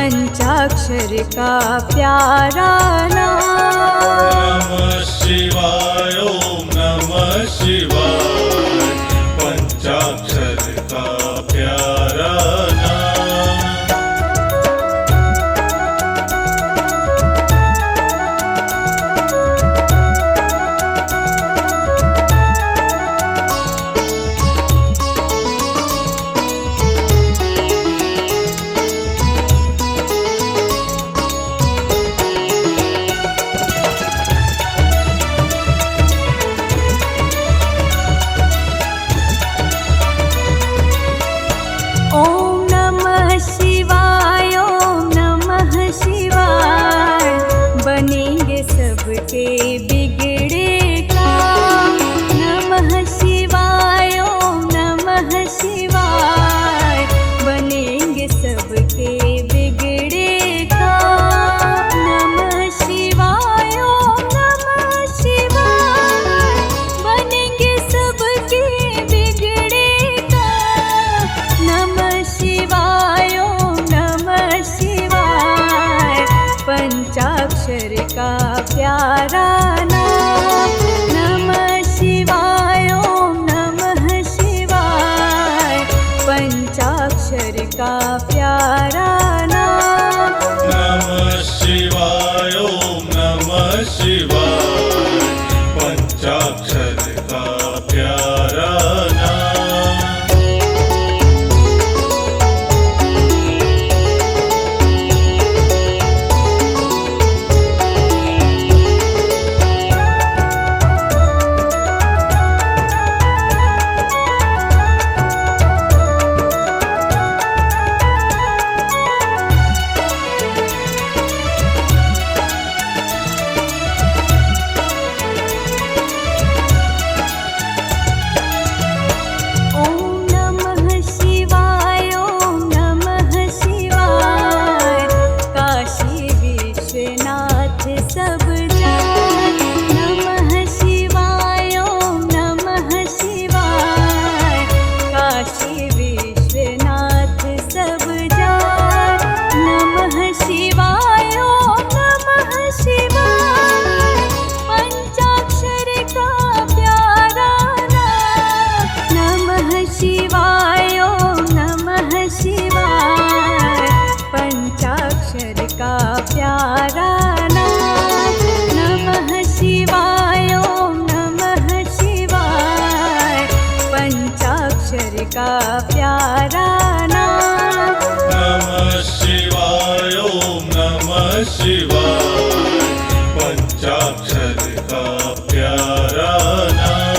पंचाक्षर का प्यारा नाम। नमः शिवाय ओम नमः शिवाय, पंचाक्षर का प्यारा नाम। ओम नमः शिवाय ओम नमः शिवाय, बनेंगे सबके बिगड़े काम। नमः शिवाय ओम नमः शिवाय, बनेंगे सबके बिगड़े काम। नमः शिवाय ओम नमः शिवाय, बनेंगे सबके बिगड़े काम। नमः शिवाय ओम नमः शिवाय, पंचाक्षर का प्यारा नाम। नमः शिवाय ओम नमः शिवाय, पंचाक्षर का प्यारा नाम। नमः शिवाय ओम नमः शिवाय, पंचाक्षर का प्यारा नाम। ओम नमः शिवाय ओम नमः शिवाय, काशी विश्वनाथ सब जाय। नमः शिवाय ओम नमः शिवाय, काशी विश्वनाथ सब जाय। नमः शिवाय ओम नमः शिवाय, पंचाक्षर का प्यारा नाम। नमः शिवाय ओम नमः शिवाय, पंचाक्षर का प्यारा नाम। नमः शिवाय ओम नमः शिवाय, पंचाक्षर का प्यारा नाम। नमः शिवाय ओम नमः शिवाय, पंचाक्षर का प्यारा नाम।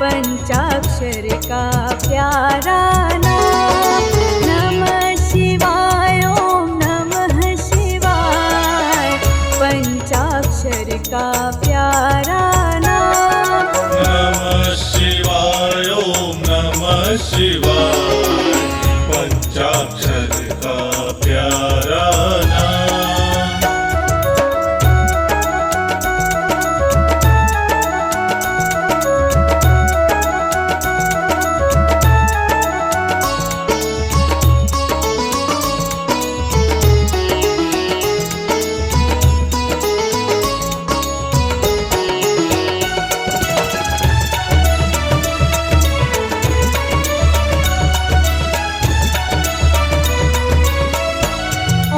पंचाक्षर का प्यारा नाम। नमः शिवाय ओम नमः शिवाय, पंचाक्षर का प्यारा नाम। नमः शिवाय ओम नमः शिवाय, पंचाक्षर का प्यारा नाम।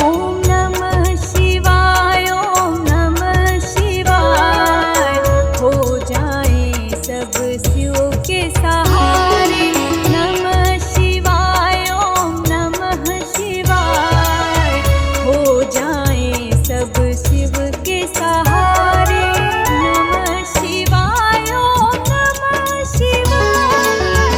ओम नमः शिवाय ओम नमः शिवाय, हो जाएं सब शिव के सहारे। नमः शिवाय ओम नमः शिवाय, हो जाएं सब शिव के सहारे। नमः शिवाय ओम नमः शिवाय,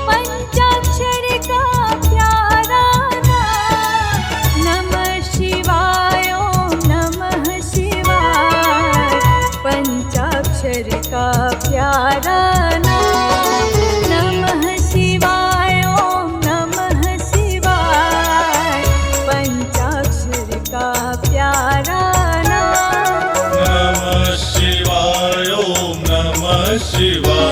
पंचाक्षर का प्यारा नाम। नमः शिवाय ओम नमः शिवाय, पंचाक्षर का प्यारा नाम। नमः शिवाय ओम नमः शिवाय, पंचाक्षर का प्यारा नाम। नमः शिवाय ओम नमः शिवाय,